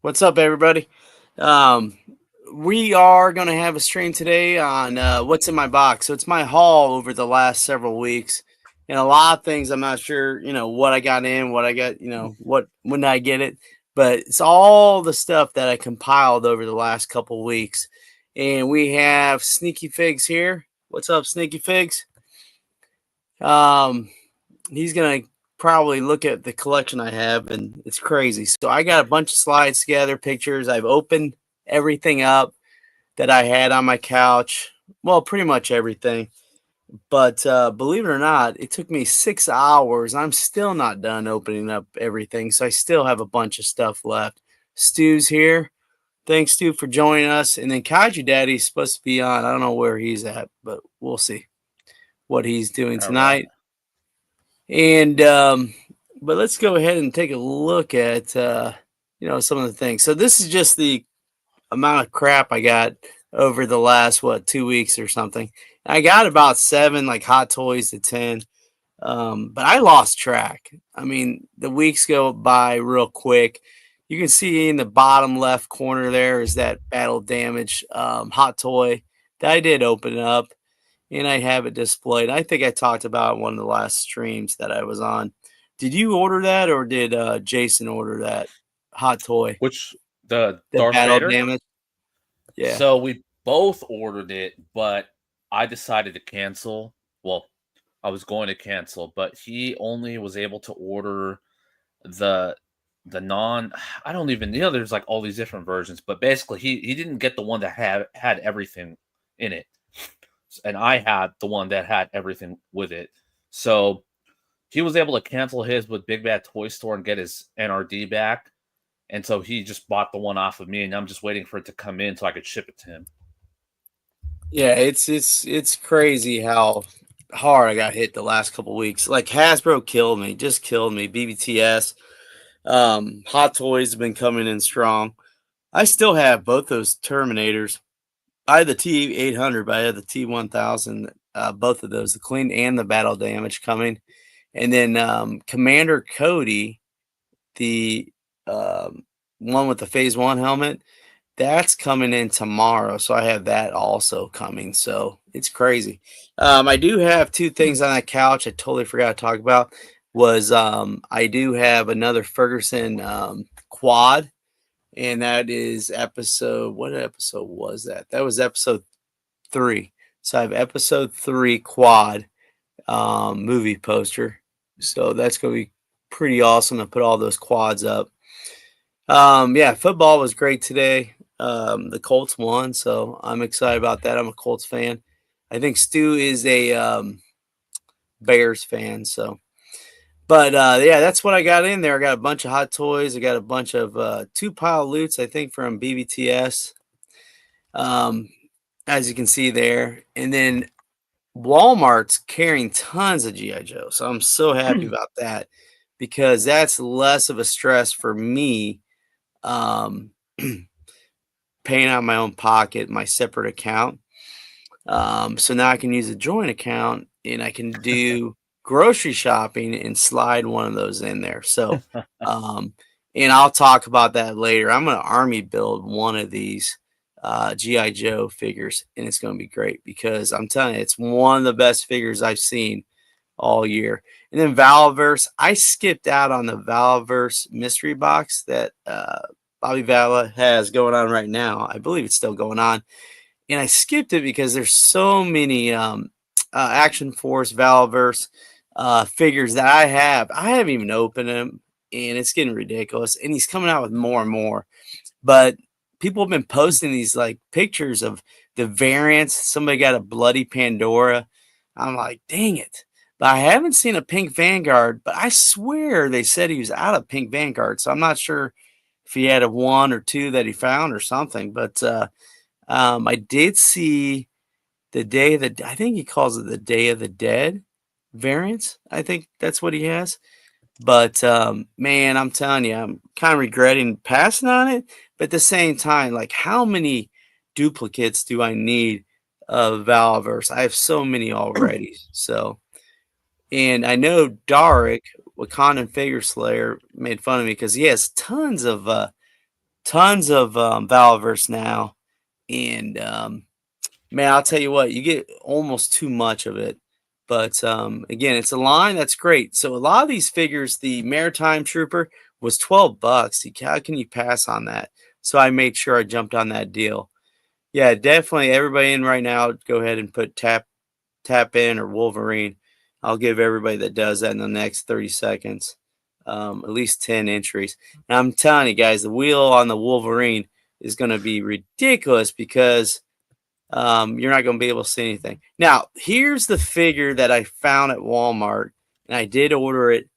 What's up, everybody? Um, we are going to have a stream today on what's in my box. So it's my haul over the last several weeks, and a lot of things I'm not sure, what I got in, what I got, what when did I get it, but it's all the stuff that I compiled over the last couple weeks. And we have Sneaky Figs here. What's up, Sneaky Figs? Um, he's gonna probably look at the collection I have, and it's crazy. So I got a bunch of slides together, pictures. I've opened everything up that I had on my couch. Well, pretty much everything. But believe it or not, it took me 6 hours. I'm still not done opening up everything. So I still have a bunch of stuff left. Stu's here. Thanks, Stu, for joining us. And then Kaiju Daddy's supposed to be on. I don't know where he's at, but we'll see what he's doing All right. tonight. And but let's go ahead and take a look at some of the things. So this is just the amount of crap I got over the last 2 weeks or something. I got about 7 like Hot Toys to 10. But I lost track. I mean, the weeks go by real quick. You can see in the bottom left corner there is that battle damage hot toy that I did open up, and I have it displayed. I think I talked about one of the last streams that I was on. Did you order that, or did Jason order that hot toy, Which the the Darth battle Vader? damage? Yeah. So we both ordered it, but I decided to cancel. Well, I was going to cancel, but he only was able to order the the non I don't even there's like all these different versions, but basically he didn't get the one that had everything in it. And I had the one that had everything with it. So he was able to cancel his with Big Bad Toy Store and get his NRD back. And so he just bought the one off of me, and I'm just waiting for it to come in so I could ship it to him. Yeah, it's crazy how hard I got hit the last couple weeks. Like Hasbro killed me, just killed me. BBTS, Hot Toys have been coming in strong. I still have both those Terminators. I had the T800, but I had the T1000. Both of those, the clean and the battle damage coming, and then Commander Cody, the one with the Phase One helmet. That's coming in tomorrow, so I have that also coming. So it's crazy. I do have two things on that couch. I totally forgot to talk about. Was I do have another Ferguson quad, and that is episode. What episode was that? That was episode 3. So I have episode 3 quad movie poster. So that's gonna be pretty awesome to put all those quads up. Yeah, football was great today. The Colts won, so I'm excited about that. I'm a Colts fan. I think Stu is a Bears fan, so but yeah, that's what I got in there. I got a bunch of hot toys. I got a bunch of 2 pile loots, I think, from BBTS. Um, as you can see there, and then Walmart's carrying tons of GI Joe, so I'm so happy about that because that's less of a stress for me. Um, paying out of my own pocket, my separate account. So now I can use a joint account and I can do grocery shopping and slide one of those in there. So, um, and I'll talk about that later. I'm going to army build one of these GI Joe figures, and it's going to be great because I'm telling you, it's one of the best figures I've seen all year. And then Valverse, I skipped out on the Valverse mystery box that Bobby Vala has going on right now. I believe it's still going on, and I skipped it because there's so many Action Force Valverse figures that I have. I haven't even opened them, and it's getting ridiculous. And he's coming out with more and more. But people have been posting these like pictures of the variants. Somebody got a bloody Pandora. I'm like, dang it. But I haven't seen a pink Vanguard, but I swear they said he was out of pink Vanguard. So I'm not sure if he had a 1 or 2 that he found or something. But I did see the Day of the, I think he calls it the Day of the Dead variants. I think that's what he has. But man, I'm telling you, I'm kind of regretting passing on it. But at the same time, like, how many duplicates do I need of Valverse? I have so many already. So, and I know Darik, Wakandan Figure Slayer, made fun of me because he has tons of tons of Valaverse now, and man, I'll tell you what, you get almost too much of it. But again, it's a line that's great. So a lot of these figures, the Maritime Trooper was $12. How can you pass on that? So I made sure I jumped on that deal. Yeah, definitely. Everybody in right now, go ahead and put tap in or Wolverine. I'll give everybody that does that in the next 30 seconds at least 10 entries. And I'm telling you guys, the wheel on the Wolverine is going to be ridiculous because you're not going to be able to see anything. Now, here's the figure that I found at Walmart, and I did order it.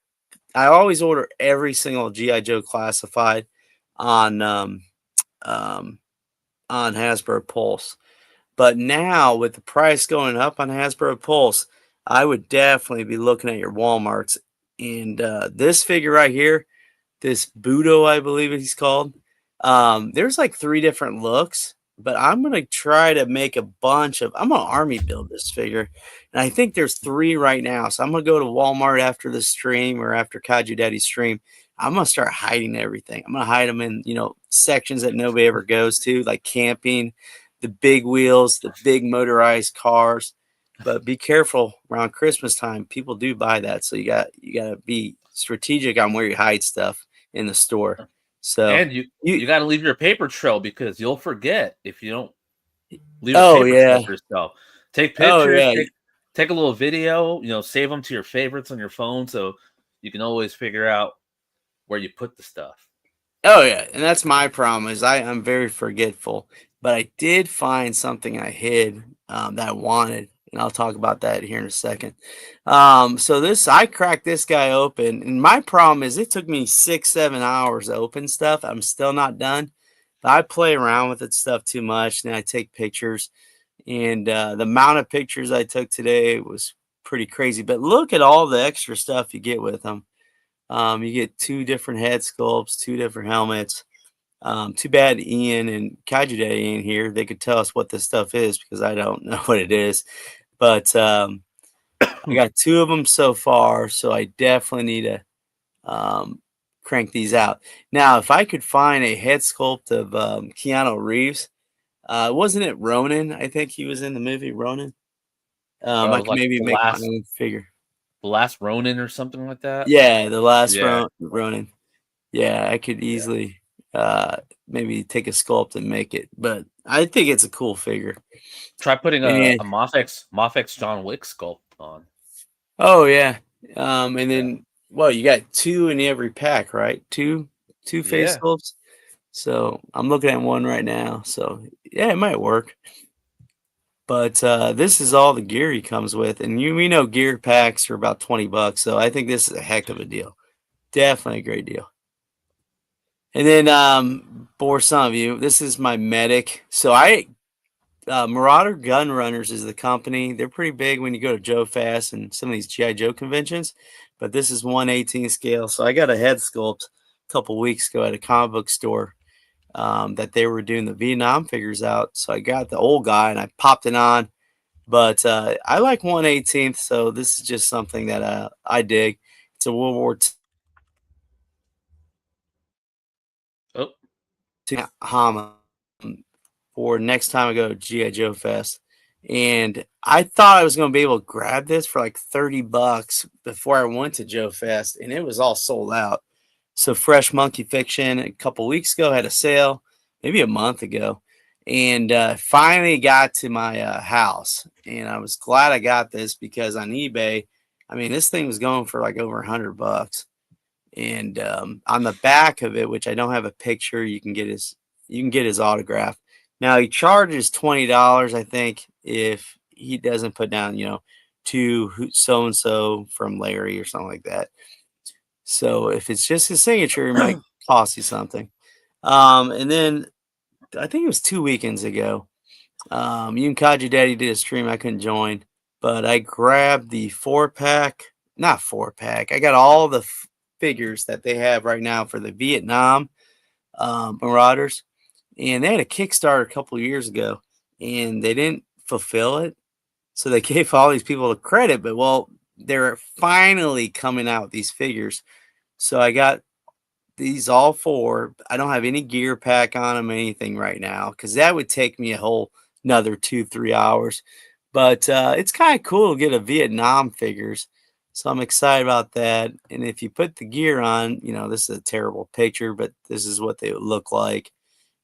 I always order every single G.I. Joe classified on um, on Hasbro Pulse. But now with the price going up on Hasbro Pulse, I would definitely be looking at your Walmarts. And this figure right here, this Budo, I believe he's called. There's like 3 different looks, but I'm gonna try to make a bunch of. I'm gonna army build this figure, and I think there's 3 right now. So I'm gonna go to Walmart after the stream or after Kaiju Daddy's stream. I'm gonna start hiding everything. I'm gonna hide them in sections that nobody ever goes to, like camping, the big wheels, the big motorized cars. But be careful around Christmas time. People do buy that, so you gotta be strategic on where you hide stuff in the store. So And you got to leave your paper trail because you'll forget if you don't leave a oh paper trail yeah, for yourself. Take oh pictures, yeah, take a little video, save them to your favorites on your phone so you can always figure out where you put the stuff. oh yeah. And that's my problem is I'm very forgetful. But I did find something I hid that I wanted, and I'll talk about that here in a second. So I cracked this guy open, and my problem is it took me 6-7 hours to open stuff. I'm still not done. But I play around with it stuff too much, and I take pictures. And the amount of pictures I took today was pretty crazy. But look at all the extra stuff you get with them. You get 2 different head sculpts, 2 different helmets. Too bad Ian and Kaiju Daddy ain't here. They could tell us what this stuff is because I don't know what it is. But I got 2 of them so far, so I definitely need to crank these out. Now, if I could find a head sculpt of Keanu Reeves, wasn't it Ronin? I think he was in the movie Ronin. I can Like maybe make my own figure. the last Ronin or something like that. Yeah, the last Yeah. Ronin. Yeah, I could easily maybe take a sculpt and make it, but I think it's a cool figure. Try putting a And Mafex John Wick sculpt on. oh yeah, and then well, you got 2 in every pack, right? Two face Yeah. sculpts. So I'm looking at one right now. So yeah, it might work. But this is all the gear he comes with, and we know gear packs are about $20, so I think this is a heck of a deal. Definitely a great deal. And then for some of you, this is my medic. So Marauder Gun Runners is the company. They're pretty big when you go to Joe Fast and some of these G.I. Joe conventions. But this is 1/18 scale. So I got a head sculpt a couple weeks ago at a comic book store that they were doing the Vietnam figures out. So I got the old guy and I popped it on. But I like 1/18th, so this is just something that I dig. It's a World War Oh, II Hama for next time I go to G.I. Joe Fest. And I thought I was going to be able to grab this for like $30 before I went to Joe Fest, and it was all sold out. So Fresh Monkey Fiction a couple weeks ago had a sale, maybe a month ago, and finally got to my house. And I was glad I got this because on eBay, I mean, this thing was going for like over $100. And on the back of it, which I don't have a picture, you can get his autograph. Now he charges $20, I think, if he doesn't put down, to so and so from Larry or something like that. So if it's just his signature, it might cost you something. And then I think it was 2 weekends ago. You and Kaji Daddy did a stream. I couldn't join, but I grabbed the 4-pack, not 4-pack. I got all the figures that they have right now for the Vietnam Marauders. And they had a Kickstarter a couple years ago, and they didn't fulfill it. So they gave all these people the credit, but they're finally coming out with these figures. So I got these all four. I don't have any gear pack on them, anything right now, because that would take me a whole another 2-3 hours. But it's kind of cool to get a Vietnam figures. So I'm excited about that. And if you put the gear on, this is a terrible picture, but this is what they would look like.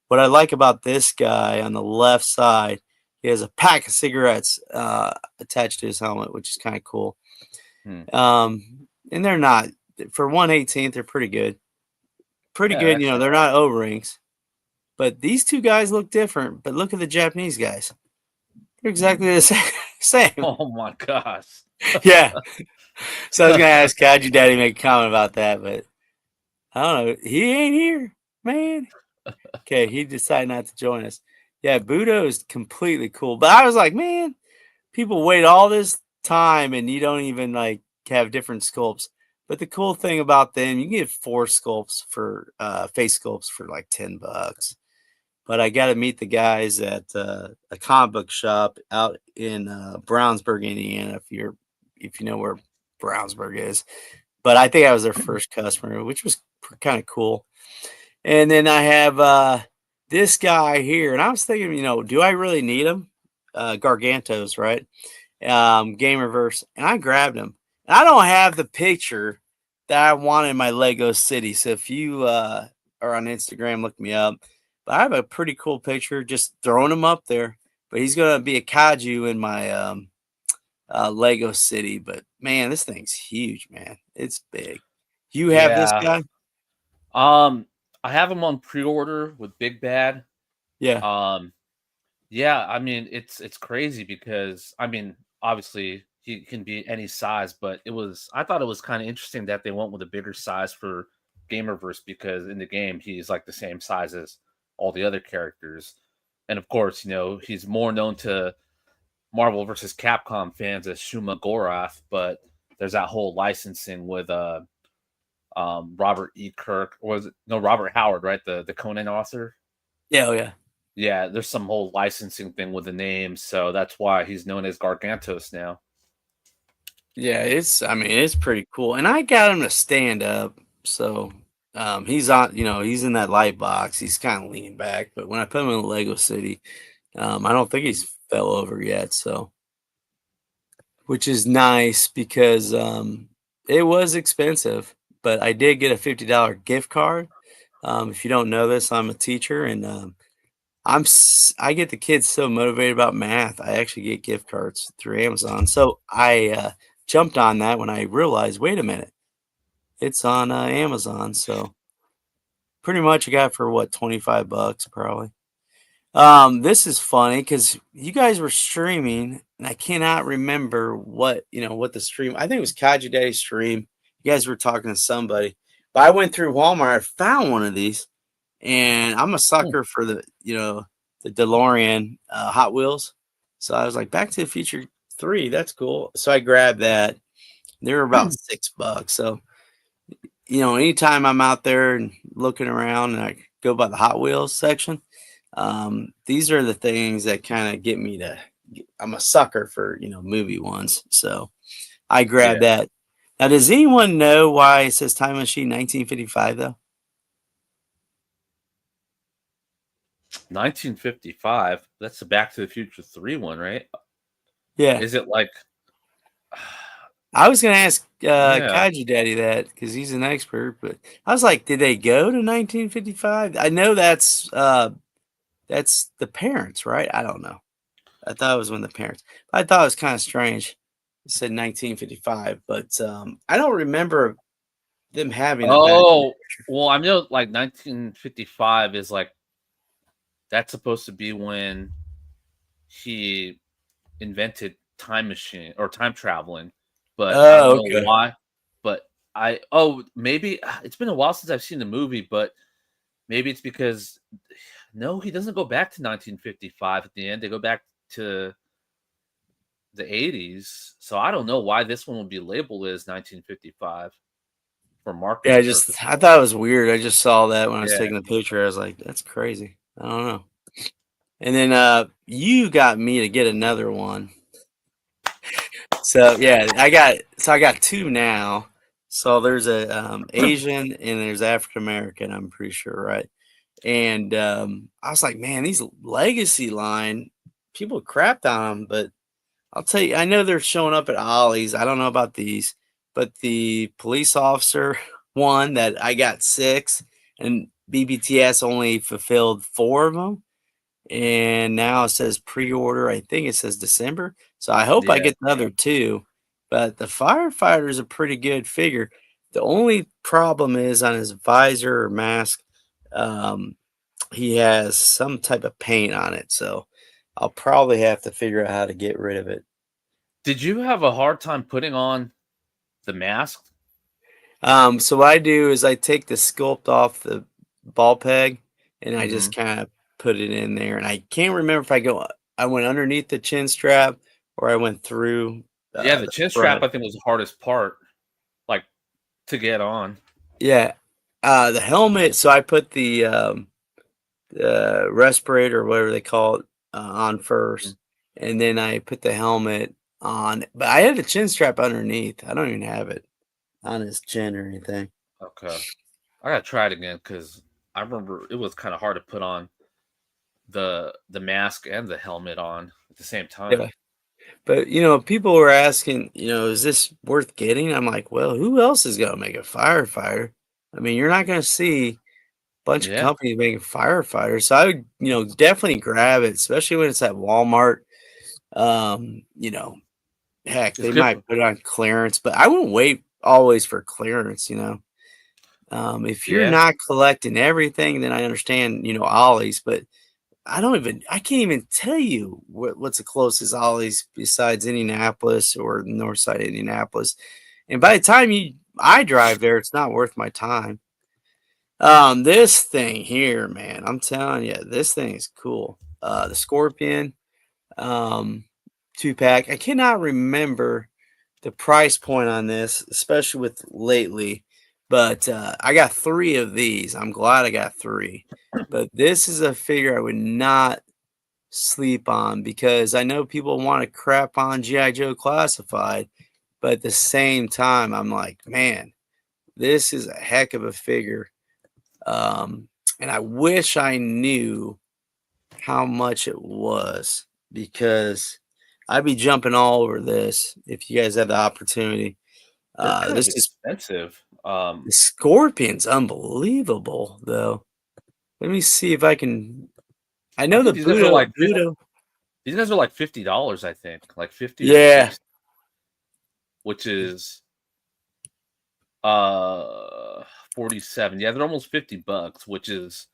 What I like about this guy on the left side, he has a pack of cigarettes attached to his helmet, which is kind of cool. And they're not, for 1/18th, they're pretty good. Pretty good, they're not O-rings. But these two guys look different. But look at the Japanese guys. They're exactly the same. Oh my gosh. Yeah. So I was going to ask Kaiju Daddy make a comment about that, but I don't know. He ain't here, man. Okay, he decided not to join us. Yeah, Budo is completely cool. But I was like, man, people wait all this time and you don't even like have different sculpts. But the cool thing about them, you can get 4 sculpts for face sculpts for like $10. But I got to meet the guys at a comic book shop out in Brownsburg, Indiana. If you know where Brownsburg is, but I think I was their first customer, which was kind of cool. And then I have this guy here, and I was thinking, do I really need him? Gargantos, right? Gamerverse, and I grabbed him. And I don't have the picture that I want in my Lego City. So if you are on Instagram, look me up. But I have a pretty cool picture, just throwing him up there. But he's going to be a kaiju in my Lego City. But, man, this thing's huge, man. It's big. You have this guy? I have him on pre-order with Big Bad. Yeah. Yeah, I mean, it's crazy because, I mean, obviously he can be any size, but I thought it was kind of interesting that they went with a bigger size for Gamerverse because in the game he's like the same size as all the other characters. And of course, he's more known to Marvel versus Capcom fans as Shuma Gorath, but there's that whole licensing with Robert E. Kirk, or was it Robert Howard, right? The Conan author. Yeah, yeah. Yeah, there's some whole licensing thing with the name, so that's why he's known as Gargantos now. Yeah, it's pretty cool. And I got him to stand up, so he's on, he's in that light box. He's kind of leaning back, but when I put him in the Lego City, I don't think he's fell over yet, so which is nice because it was expensive, but I did get a $50 gift card. If you don't know this, I'm a teacher, and I get the kids so motivated about math. I actually get gift cards through Amazon. So I jumped on that when I realized, wait a minute, it's on Amazon. So pretty much I got it for what, $25 probably. This is funny because you guys were streaming, and I cannot remember what the stream. I think it was Kaiju Daddy's stream. You guys were talking to somebody, but I went through Walmart. I found one of these. And I'm a sucker for the DeLorean Hot Wheels. So I was like, Back to the Future 3, that's cool. So I grabbed that. They were about $6. So, anytime I'm out there and looking around and I go by the Hot Wheels section, these are the things that kind of get me I'm a sucker for, movie ones. So I grabbed that. Now, does anyone know why it says Time Machine 1955 though? 1955. That's the Back to the Future 3 one, right? Yeah. Is it like? I was gonna ask Kaiju Daddy that because he's an expert, but I was like, did they go to 1955? I know that's the parents, right? I don't know. I thought it was when the parents. I thought it was kind of strange. It said 1955, but I don't remember them having. Oh, well, I know like 1955 is like. That's supposed to be when he invented time machine or time traveling, but I don't know why. But maybe it's been a while since I've seen the movie, but maybe it's because no, he doesn't go back to 1955 at the end. They go back to the 80s. So I don't know why this one would be labeled as 1955 for marketing. Yeah, I thought it was weird. I just saw that when I was taking the picture. I was like, that's crazy. I don't know. And then you got me to get another one. So yeah, I got 2 now. So there's a Asian and there's African American, I'm pretty sure, right? And I was like, man, these legacy line people crapped on them, but I'll tell you, I know they're showing up at Ollie's. I don't know about these, but the police officer one that I got 6, and BBTS only fulfilled 4 of them. And now it says pre-order. I think it says December. So I hope I Yeah. get the other 2. But the firefighter is a pretty good figure. The only problem is on his visor or mask, um, he has some type of paint on it. So I'll probably have to figure out how to get rid of it. Did you have a hard time putting on the mask? So what I do is I take the sculpt off the ball peg and I just Mhm. kind of put it in there. And I can't remember if I went underneath the chin strap or I went through Yeah, the the chin strap, front. I think, was the hardest part, like, to get on. Yeah. The helmet. So I put the respirator, or whatever they call it, on Mhm. first, and then I put the helmet on. But I had the chin strap underneath. I don't even have it on his chin or anything. Okay. I gotta try it again because I remember it was kinda hard to put on the mask and the helmet on at the same Yeah. time. But, people were asking, "Is this worth getting?" I'm like, "Well, who else is gonna make a firefighter?" I mean, you're not gonna see a bunch of Yeah. companies making firefighters, so I would, definitely grab it, especially when it's at Walmart. Um, you know, heck, It's they good might for put it on clearance, but I wouldn't wait always for clearance. If you're Yeah. not collecting everything, then I understand, Ollie's, but I can't even tell you what's the closest Ollie's besides Indianapolis or north side of Indianapolis. And by the time I drive there, it's not worth my time. This thing here, man, I'm telling you, this thing is cool. The Scorpion, um, 2-pack. I cannot remember the price point on this, especially with lately, but I got 3 of these. I'm glad I got 3. But this is a figure I would not sleep on because I know people want to crap on GI Joe Classified, but at the same time, I'm like, man, this is a heck of a figure. And I wish I knew how much it was because I'd be jumping all over this if you guys had the opportunity. They're kind of This is expensive. the Scorpion's unbelievable, though. Let me see if I can. I I know think the these guys are Budo. like these guys are like $50, I think, like 50 or Yeah, 60, which is uh 47. Yeah, they're almost $50, which is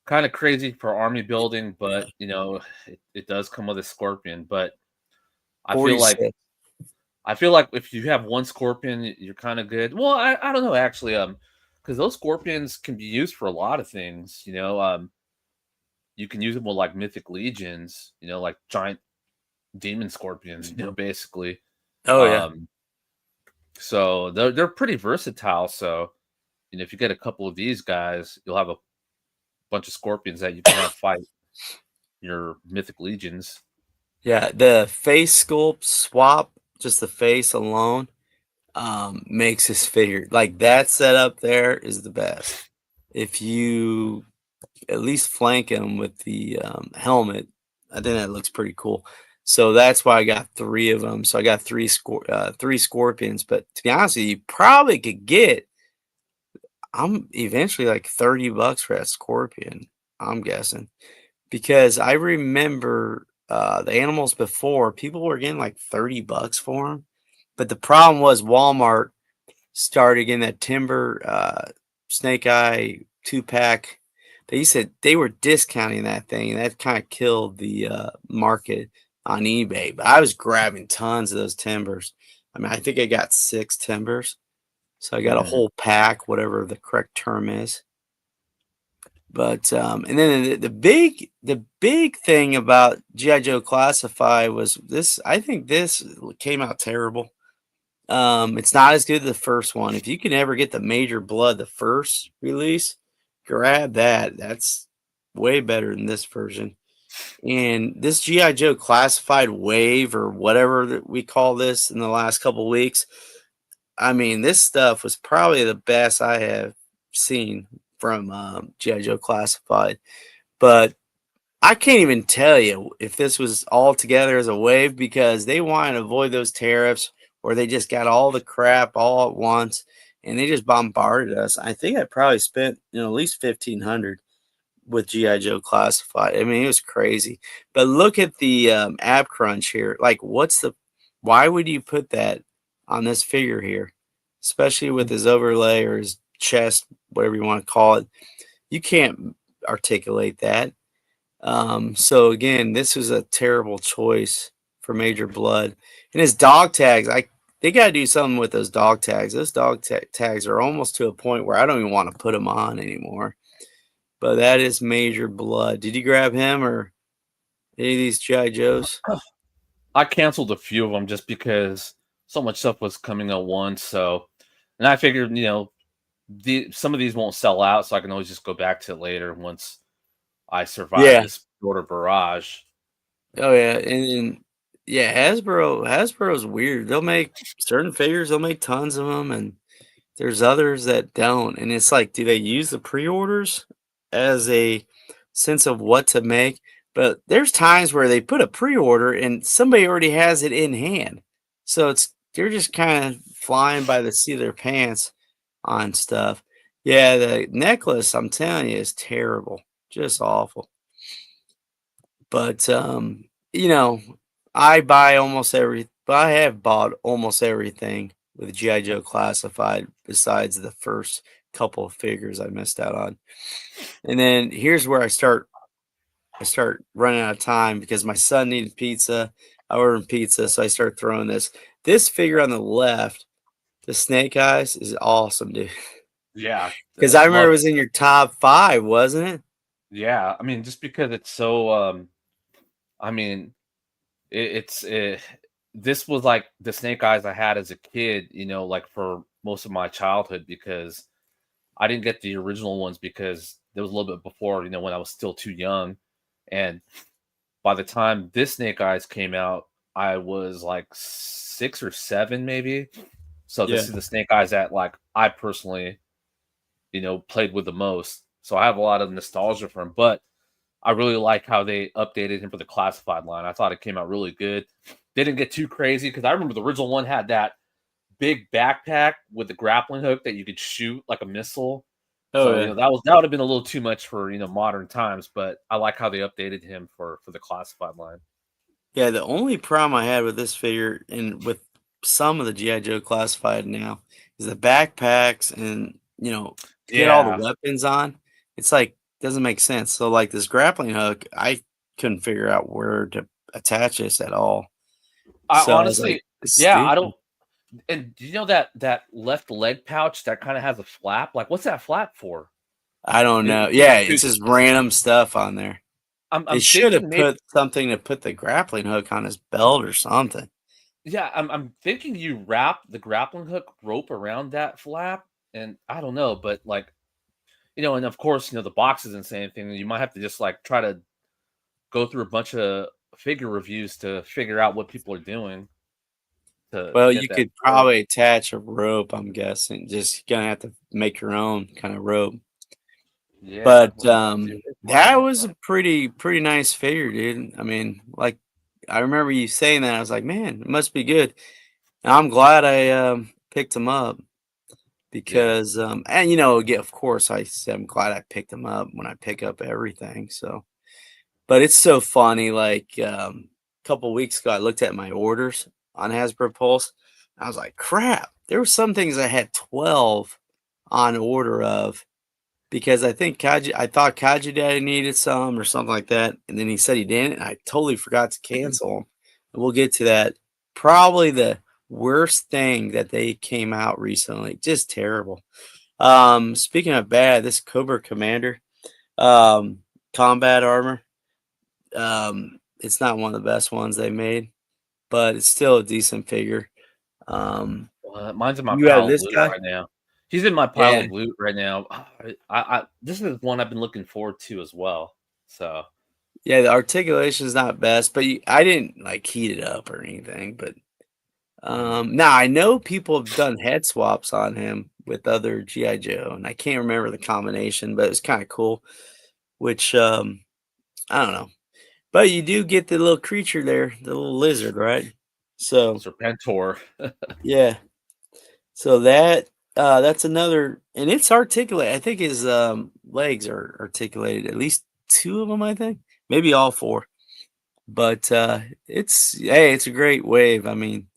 kind of crazy for army building, but it does come with a scorpion. But I feel like 46. I feel like if you have one scorpion, you're kind of good. Well, I don't know actually, because those scorpions can be used for a lot of things. You can use them with like mythic legions, like giant demon scorpions, basically. Oh yeah, Um, so they're pretty versatile. So if you get a couple of these guys, you'll have a bunch of scorpions that you can have fight your mythic legions. yeah. The face sculpt swap, just the face alone, makes this figure like that setup there is the best. If you at least flank him with the helmet, I think that looks pretty cool. So that's why I got 3 of them. So I got 3 scorpions. But to be honest with you, you probably could get. I'm eventually like $30 for that scorpion. I'm guessing because I remember the animals before people were getting like $30 for them. But the problem was Walmart started getting that timber snake eye 2-pack. They said they were discounting that thing, and that kind of killed the market on eBay. But I was grabbing tons of those timbers. I mean, I think I got 6 timbers, so I got a Mhm. whole pack, whatever the correct term is. But and then the big thing about GI Joe Classified was this. I think this came out terrible. It's not as good as the first one. If you can ever get the Major Blood, the first release, grab that. That's way better than this version. And this GI Joe Classified Wave or whatever that we call this in the last couple weeks, I mean, this stuff was probably the best I have seen from GI Joe Classified, but I can't even tell you if this was all together as a wave because they want to avoid those tariffs or they just got all the crap all at once and they just bombarded us. I think I probably spent at least 1,500 with GI Joe Classified. I mean, it was crazy. But look at the ab crunch here. Like, why would you put that on this figure here, especially with his overlay or his chest, whatever you want to call it? You can't articulate that. So again, this was a terrible choice for Major Blood. And his dog tags, they got to do something with those dog tags. Those tags are almost to a point where I don't even want to put them on anymore. But that is Major Blood. Did you grab him or any of these GI Joes? I canceled a few of them just because so much stuff was coming at once. So, and I figured, some of these won't sell out, so I can always just go back to it later once I survive Yeah. this order barrage. Oh yeah, and yeah, Hasbro's weird. They'll make certain figures, they'll make tons of them, and there's others that don't. And it's like, do they use the pre-orders as a sense of what to make? But there's times where they put a pre-order and somebody already has it in hand, so they're just kind of flying by the seat of their pants on stuff. Yeah, the necklace, I'm telling you, is terrible, just awful. But, I buy I have bought almost everything with GI Joe Classified besides the first couple of figures I missed out on. And then here's where I start running out of time because my son needed pizza. I ordered pizza, so I start throwing this. This figure on the left, the Snake Eyes, is awesome, dude. Yeah, Because I remember love it it. was in your top 5, wasn't it? Yeah, I mean, just because it's so, I mean, this was like the Snake Eyes I had as a kid, like for most of my childhood because I didn't get the original ones because there was a little bit before, when I was still too young. And by the time this Snake Eyes came out, I was like 6 or 7, maybe. So Yeah. this is the Snake Eyes that like I personally, played with the most. So I have a lot of nostalgia for him, but I really like how they updated him for the classified line. I thought it came out really good. They didn't get too crazy because I remember the original one had that big backpack with the grappling hook that you could shoot like a missile. Oh, So yeah. that would have been a little too much for modern times, but I like how they updated him for the classified line. Yeah, the only problem I had with this figure and with some of the GI Joe Classified now is the backpacks and, to get all the Yeah, weapons on, it's like doesn't make sense. So like this grappling hook, I couldn't figure out where to attach this at all. I So I was like, honestly, it's yeah, I stupid. don't. And do you know that left leg pouch that kind of has a flap? Like, what's that flap for? I don't know. Because Yeah, it's just random stuff on there. They I'm should have thinking maybe. put something to put the grappling hook on his belt or something. Yeah, I'm thinking you wrap the grappling hook rope around that flap, and I don't know, but like, and of course, the box doesn't say anything. You might have to just like try to go through a bunch of figure reviews to figure out what people are doing to Well, get you that could to work. probably attach a rope, I'm guessing. Just gonna have to make your own kind of rope. Yeah, But, let me see. Where's my that own was a pretty nice figure, dude. I mean, like, I remember you saying that, I was like, "Man, it must be good." And I'm glad I, picked him up Yeah. because, and, again, of course, I said I'm glad I picked him up when I pick up everything, so but it's so funny, like, a couple weeks ago, I looked at my orders on Hasbro Pulse, I was like, "Crap." There were some things I had 12 on order of, because I thought Kaji Daddy needed some or something like that, and then he said he didn't, and I totally forgot to cancel 'em, and we'll get to that. Probably the worst thing that they came out recently, just terrible. Speaking of bad, this Cobra Commander, combat armor, it's not one of the best ones they made, but it's still a decent figure. Um, Mine's in my you have pile of this loot guy? right now. He's in my pile Yeah. of loot right now. This is one I've been looking forward to as well. So Yeah, the articulation is not best, but I didn't like heat it up or anything. But Now I know people have done head swaps on him with other GI Joe, and I can't remember the combination, but it's kind of cool. Which I don't know, but you do get the little creature there, the little lizard, right? So Serpentor. yeah, so that's another, and it's articulate. I think his legs are articulated, at least two of them. I think maybe all four. But it's hey, it's a great wave. I mean,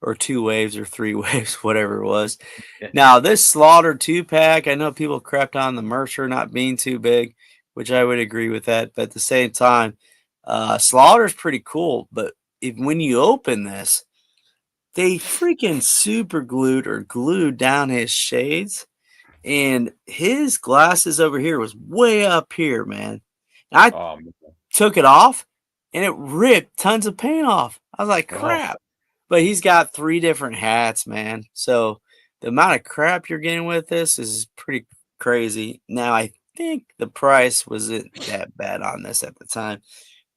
or two waves or three waves, whatever it was. Yeah. Now, this Slaughter 2-pack, I know people crept on the Mercer not being too big, which I would agree with that. But at the same time, Slaughter's pretty cool. But when you open this, they freaking super glued or glued down his shades. And his glasses over here was way up here, man. And I Um, took it off and it ripped tons of paint off. I was like, oh, crap. But he's got 3 different hats, man. So the amount of crap you're getting with this is pretty crazy. Now I think the price wasn't that bad on this at the time.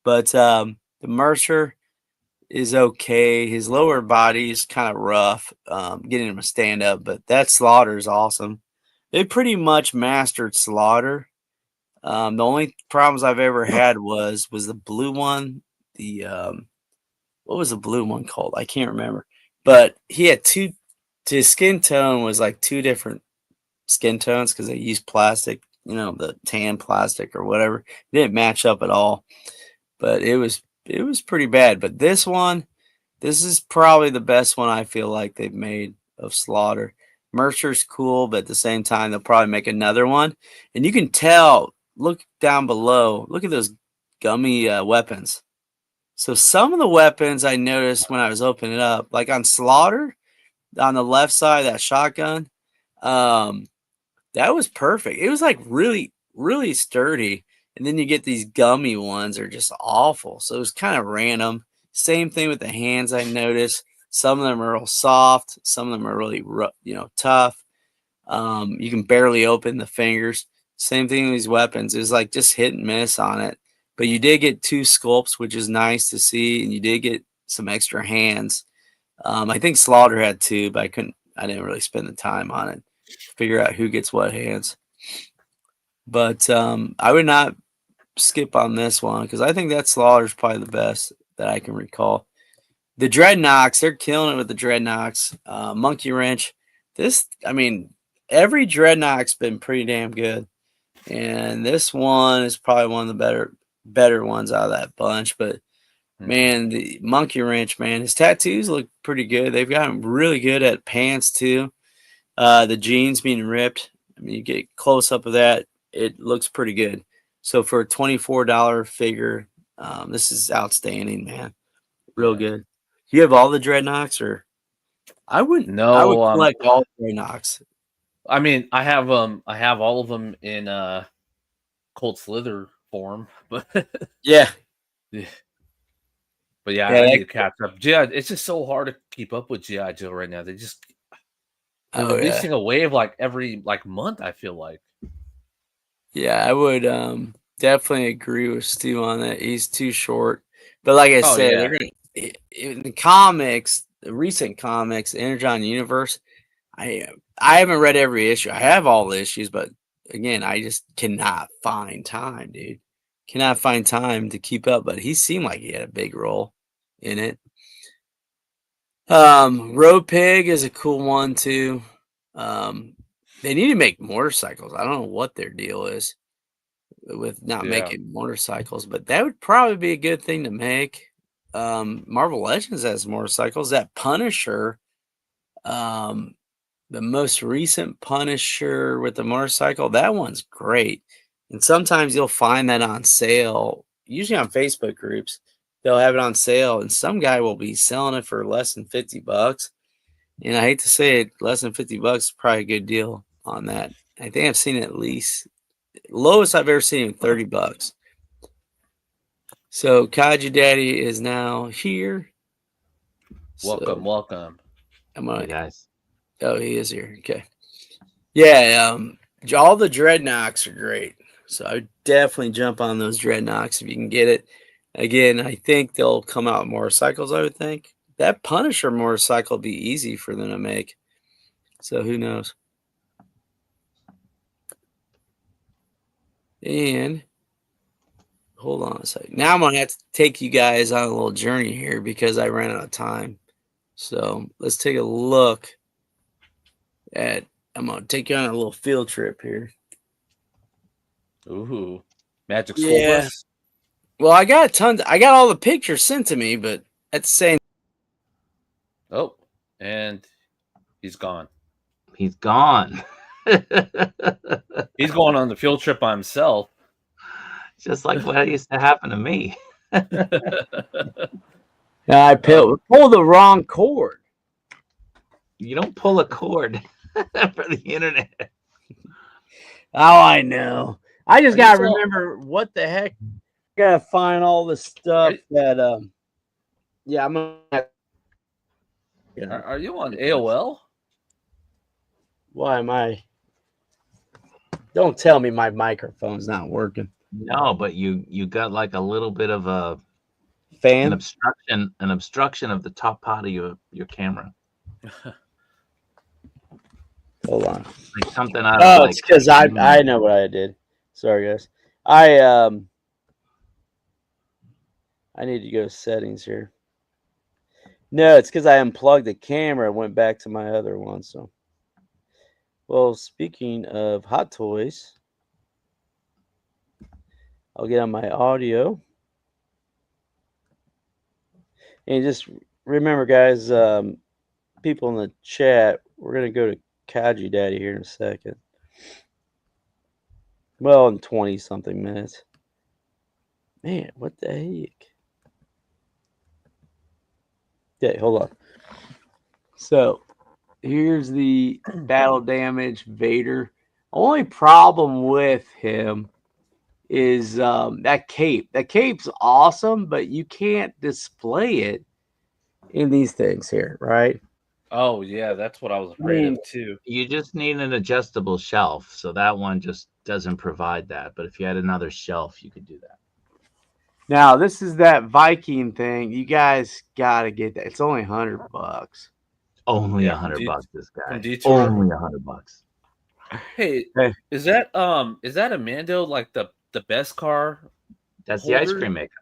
But the Mercer is okay. His lower body is kind of rough, getting him to stand up, but that Slaughter is awesome. They pretty much mastered Slaughter. The only problems I've ever had was the blue one. The what was the blue one called? I can't remember. But he had two. His skin tone was like 2 different skin tones because they used plastic, the tan plastic or whatever. It didn't match up at all. But it was pretty bad. But this is probably the best one I feel like they've made of Slaughter. Mercer's cool, but at the same time, they'll probably make another one. And you can tell, look down below, look at those gummy weapons. So some of the weapons I noticed when I was opening it up, like on Slaughter, on the left side, that shotgun, that was perfect. It was like really, really sturdy. And then you get these gummy ones are just awful. So it was kind of random. Same thing with the hands. I noticed some of them are real soft. Some of them are really, tough. You can barely open the fingers. Same thing with these weapons. It was like just hit and miss on it. But you did get 2 sculpts, which is nice to see, and you did get some extra hands. I think Slaughter had 2, but I didn't really spend the time on it. Figure out who gets what hands. But I would not skip on this one because I think that Slaughter's probably the best that I can recall. The Dreadnoks, they're killing it with the Dreadnoks. Monkey Wrench. Every Dreadnok's been pretty damn good. And this one is probably one of the better ones out of that bunch. But man, the Monkey Wrench, man, his tattoos look pretty good. They've got him really good at pants too. The jeans being ripped. You get close up of that, it looks pretty good. So for a $24 figure, this is outstanding, man. Real good. You have all the Dreadnoks, or I would collect all the Dreadnoks. I mean, I have all of them in Cold Slither form, but yeah. But yeah, I need to catch up. It's just so hard to keep up with GI Joe right now. They're releasing a wave like every month, I feel like. Yeah, I would definitely agree with Stu on that. He's too short. But like I said, they're gonna in the comics, the recent comics, Energon Universe. I haven't read every issue. I have all the issues, but again, I just cannot find time, dude. Cannot find time to keep up. But he seemed like he had a big role in it. Road Pig is a cool one too. They need to make motorcycles. I don't know what their deal is with not making motorcycles, but that would probably be a good thing to make. Marvel Legends has motorcycles. That Punisher, the most recent Punisher with the motorcycle, that one's great. And sometimes you'll find that on sale, usually on Facebook groups. They'll have it on sale, and some guy will be selling it for less than $50. And I hate to say it, less than $50 is probably a good deal on that. I think I've seen it at least lowest I've ever seen $30. So Kaiju Daddy is now here. Welcome. Hey guys. Oh, he is here. Okay. Yeah, all the Dreadnoks are great. So I would definitely jump on those Dreadnoks if you can get it. Again, I think they'll come out with motorcycles, I would think. that Punisher motorcycle would be easy for them to make. So who knows? And hold on a second. Now I'm gonna have to take you guys on a little journey here because I ran out of time. So let's take a look at. I'm gonna take you on a little field trip here. Ooh, Magic School Yeah. Bus. Well, I got tons. I got all the pictures sent to me, but at the same. Oh, and he's gone. He's gone. He's going on the field trip by himself. Just like what used to happen to me. I pulled the wrong cord. You don't pull a cord for the internet. Oh, I know. I just Are you gotta still- remember what the heck. Gotta find all the stuff that. Yeah, I'm gonna. Are you on AOL? Why am I? Don't tell me my microphone's not working. No, but you got like a little bit of an Fan. obstruction of the top part of your camera. Hold on. Like something out of Oh, like it's because I know what I did. Sorry, guys. I need to go to settings here. No, it's because I unplugged the camera and went back to my other one. So, well, speaking of Hot Toys, I'll get on my audio. And just remember, guys, people in the chat, we're going to go to Kaji Daddy here in a second. Well, in 20-something minutes. Man, what the heck? Okay, hold on. So, here's the battle damage Vader. Only problem with him is that cape. That cape's awesome, but you can't display it in these things here, right? Oh yeah, that's what I was afraid of too. You just need an adjustable shelf, so that one just doesn't provide that. But if you had another shelf, you could do that. Now, this is that Viking thing. You guys got to get that. It's only $100. Only Yeah, $100, this guy. from Detour. Only $100. Hey, Hey. is that a Mando like the best car? That's the ice Holder? cream maker.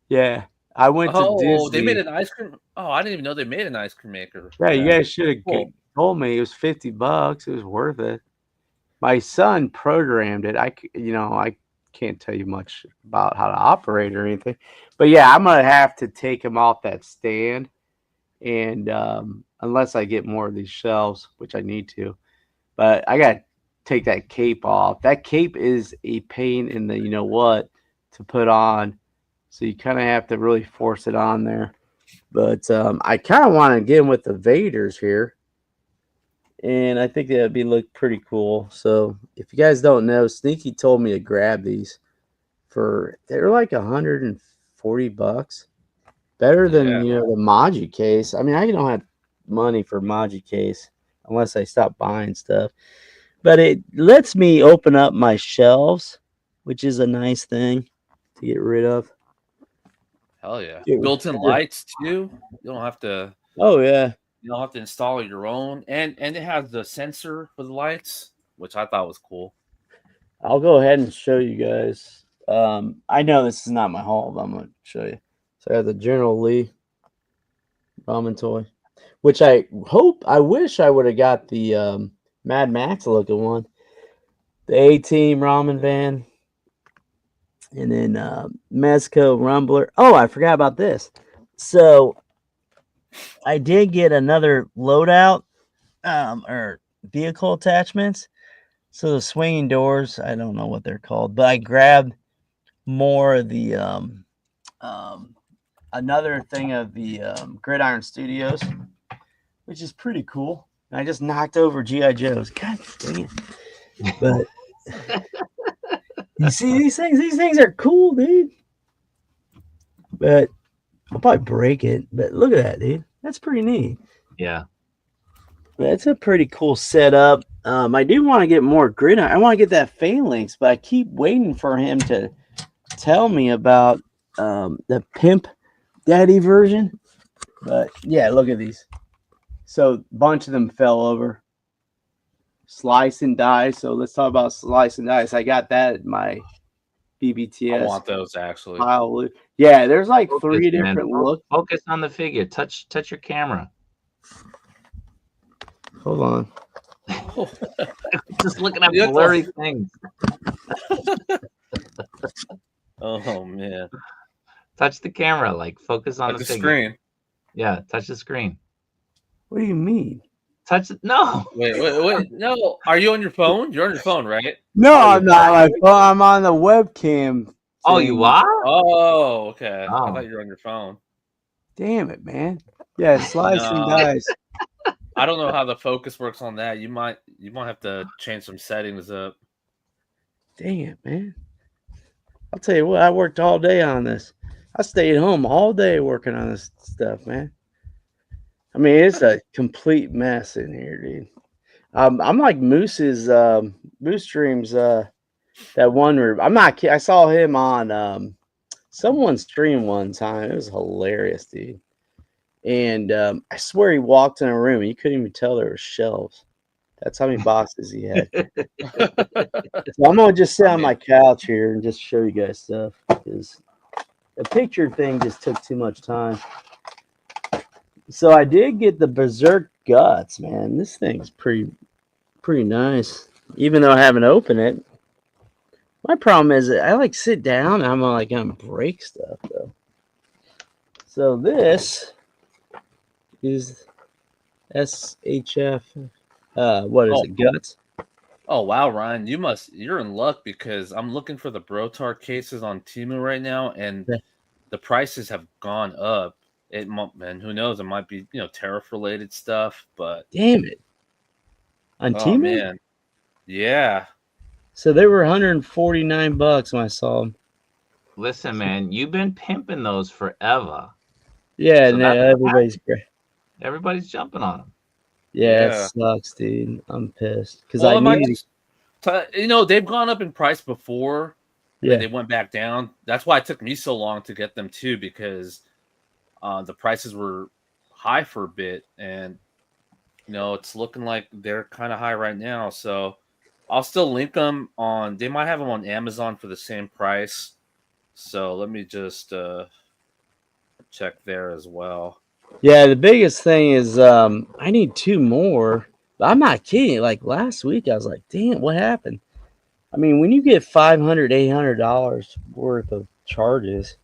Yeah, I went to Disney. Oh, they made an ice cream. Oh, I didn't even know they made an ice cream maker. Yeah, you guys should have Cool. told me it was $50. It was worth it. My son programmed it. I can't tell you much about how to operate or anything, but yeah, I'm gonna have to take him off that stand, and unless I get more of these shelves, which I need to, but I gotta take that cape off. That cape is a pain in the to put on, so you kind of have to really force it on there. But I kind of want to get him with the Vaders here. And I think that'd look pretty cool. So if you guys don't know, Sneaky told me to grab these they're like $140. Better than the Maji case. I mean, I don't have money for Maji case unless I stop buying stuff. But it lets me open up my shelves, which is a nice thing to get rid of. Hell yeah. Dude, Built-in lights too. You don't have to Oh yeah. you don't have to install your own. And it has the sensor for the lights, which I thought was cool. I'll go ahead and show you guys. I know this is not my haul, but I'm going to show you. So I have the General Lee ramen toy, which I wish I would have got the Mad Max looking one. The A-Team ramen van. And then Mezco Rumbler. Oh, I forgot about this. So I did get another loadout or vehicle attachments. So the swinging doors, I don't know what they're called, but I grabbed more of the another thing of the Gridiron Studios, which is pretty cool. And I just knocked over G.I. Joe's. God dang it. But you see these things? These things are cool, dude. But I'll probably break it. But look at that, dude. That's pretty neat. Yeah. That's a pretty cool setup. I do want to get more Gridiron. I want to get that Phalanx, but I keep waiting for him to tell me about the Pimp Daddy version. But yeah, look at these. So a bunch of them fell over. Slice and dice. So let's talk about slice and dice. I got that at my I BBTS want those actually. pile. Yeah, there's like Focus, three man. different looks. Focus on the figure. Touch your camera. Hold on. Just looking at You look blurry things. Oh man. Touch the camera. Like focus on Like the the figure. screen. Yeah, touch the screen. What do you mean? Touch it. No. Wait. No, are you on your phone? You're on your phone, right? No, Oh, I'm not on my phone. I'm on the webcam. Oh, you thing. are? Oh, okay. I Oh. thought you were on your phone. Damn it, man. Yeah, slice and No. dice. I don't know how the focus works on that. You might have to change some settings up. Dang it, man. I'll tell you what, I worked all day on this. I stayed home all day working on this stuff, man. I mean, it's a complete mess in here, dude. I'm like Moose's Moose Dreams that one room. I'm not kidding. I saw him on someone's stream one time. It was hilarious, dude. And I swear he walked in a room and you couldn't even tell there were shelves. That's how many boxes he had. So I'm gonna just sit on my couch here and just show you guys stuff because the picture thing just took too much time. So I did get the Berserk Guts, man. This thing's pretty nice, even though I haven't opened it. My problem is that I like sit down and I'm like gonna break stuff though. So this is SHF. What is it? Guts. Oh wow, Ryan, you're in luck because I'm looking for the Brotar cases on Temu right now, and Yeah. the prices have gone up. Man, who knows? It might be tariff related stuff, but Damn it. On oh Temu? man, yeah. So they were $149 when I saw them. Listen, man, you've been pimping those forever. Yeah, So and that's everybody's great. Everybody's jumping on them. Yeah, Yeah. it sucks, dude. I'm pissed because Well, I it might need. they've gone up in price before, and Yeah, they went back down. That's why it took me so long to get them too, because the prices were high for a bit, and it's looking like they're kind of high right now. So I'll still link them on. They might have them on Amazon for the same price. So let me just check there as well. yeah. The biggest thing is I need two more. But I'm not kidding. Like last week, I was like, "Damn, what happened?" I mean, when you get $500, $800 worth of charges,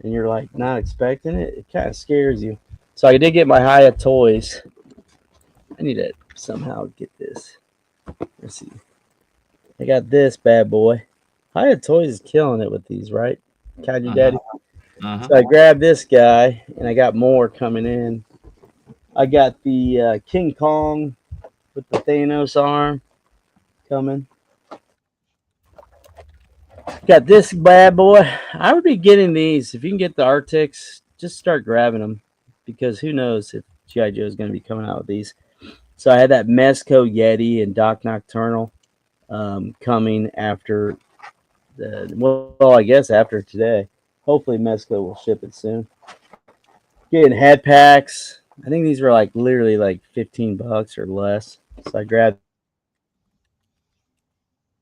and you're like not expecting it, it kind of scares you. So I did get my Hiya toys. I need to somehow get this. Let's see. I got this bad boy. Hiya Toys is killing it with these, right? Kaiju Daddy. Mhm. So I grabbed this guy, and I got more coming in. I got the King Kong with the Thanos arm coming. Got this bad boy. I would be getting these. If you can get the Arctics, just start grabbing them because who knows if G.I. Joe is going to be coming out with these. So I had that Mezco Yeti and Doc Nocturnal coming after I guess after today. Hopefully Mezco will ship it soon. Getting head packs. I think these were like literally like $15 or less. So I grabbed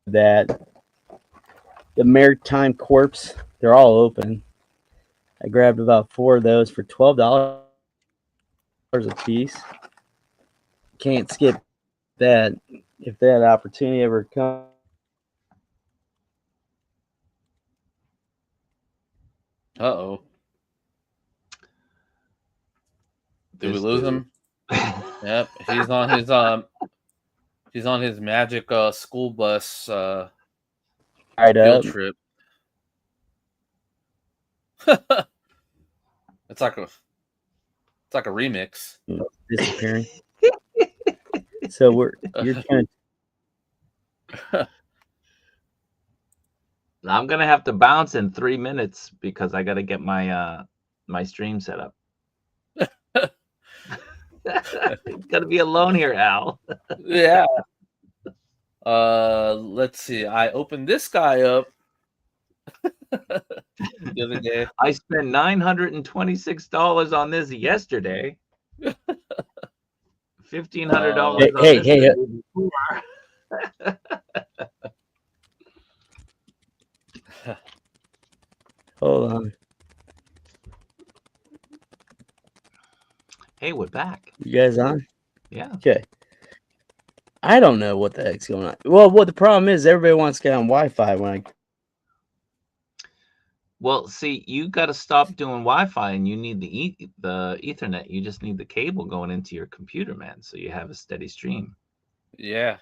that. The Maritime Corpse. They're all open. I grabbed about 4 of those for $12 a piece. Can't skip that if that opportunity ever comes. Uh-oh. Did we This lose dude. him? Yep, he's on his magic school bus Right field up. trip. It's like a remix. Disappearing. So you're kind of I'm gonna have to bounce in 3 minutes because I gotta get my my stream set up. Gotta be alone here, Al. Yeah. Let's see. I opened this guy up. the other day. I spent $926 on this yesterday. $1,500 Hey, on hey, this hey, the day before. hold on. Hey, we're back. You guys on? Yeah. Okay. I don't know what the heck's going on. Well, what the problem is, everybody wants to get on Wi-Fi when I. Well, see, you got to stop doing Wi-Fi, and you need the Ethernet. You just need the cable going into your computer, man, so you have a steady stream. Yeah,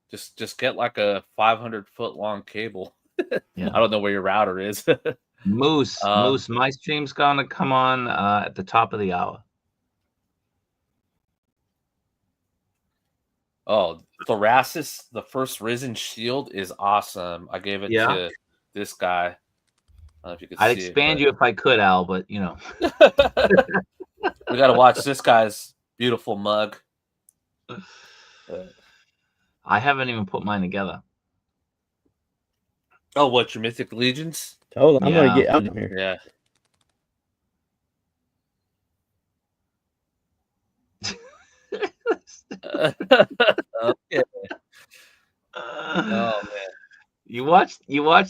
just get like a 500-foot long cable. Yeah. I don't know where your router is. Moose, my stream's gonna come on at the top of the hour. Oh, Thrasis, the first Risen Shield is awesome. I gave it to this guy. I don't know if you could I'd see expand you if I could, Al, but you know. We got to watch this guy's beautiful mug. I haven't even put mine together. Oh, what, your Mythic Legions? Hold on, I'm gonna get out of here. Yeah. Okay. Oh man. You watch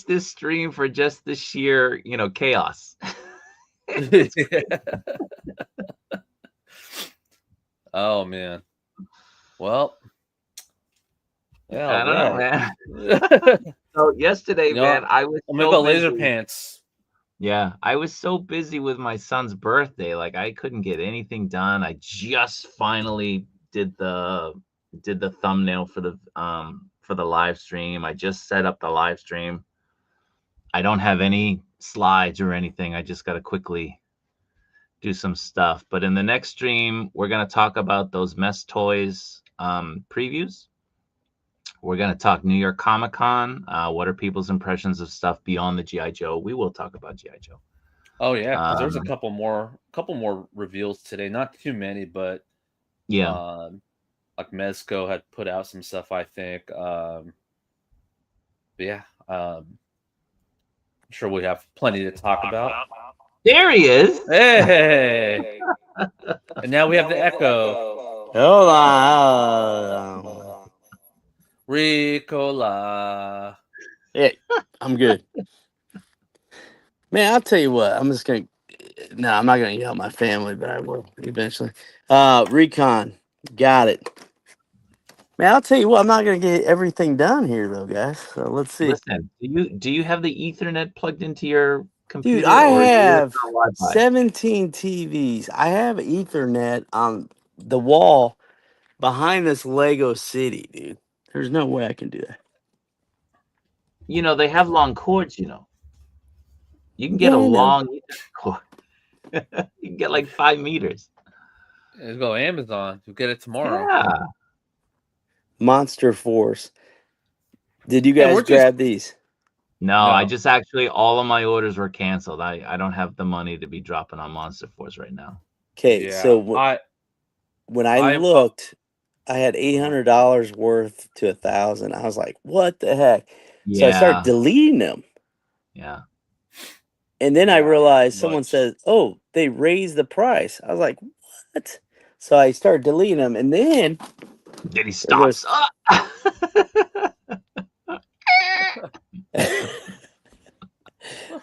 this stream for just the sheer, chaos. Oh man. Well, yeah, I don't know, man. So yesterday, man, I was I'm gonna go laser pants. Yeah, I was so busy with my son's birthday, like I couldn't get anything done. I just finally did the thumbnail for the live stream. I just set up the live stream. I don't have any slides or anything. I just got to quickly do some stuff. But in the next stream, we're going to talk about those Mess Toys previews. We're going to talk New York Comic Con. What are people's impressions of stuff beyond the G.I. Joe? We will talk about G.I. Joe. Oh yeah, because there's a couple more reveals today. Not too many, but yeah. Like Mezco had put out some stuff, I think. But yeah, I'm sure we have plenty to talk about. There he is. Hey, and now we have the Echo. Hold on. Ricola. Yeah, I'm good. Man, I'll tell you what. I'm just gonna. No, I'm not gonna yell at my family, but I will eventually. Recon, got it. Man, I'll tell you what. I'm not gonna get everything done here, though, guys. So let's see. Listen, do you have the Ethernet plugged into your computer? Dude, I have 17 TVs. I have Ethernet on the wall behind this Lego city, dude. There's no way I can do that. They have long cords, You can get a long cord. You can get like 5 meters. Let's go Amazon. You'll get it tomorrow. Yeah. Monster Force. Did you guys grab these? No, I just actually, all of my orders were canceled. I don't have the money to be dropping on Monster Force right now. Okay, so when I looked, I had $800 worth to $1,000. I was like, what the heck? Yeah. So I started deleting them. Yeah. And then I realized someone said, oh, they raised the price. I was like, what? So I started deleting them. And then he stops.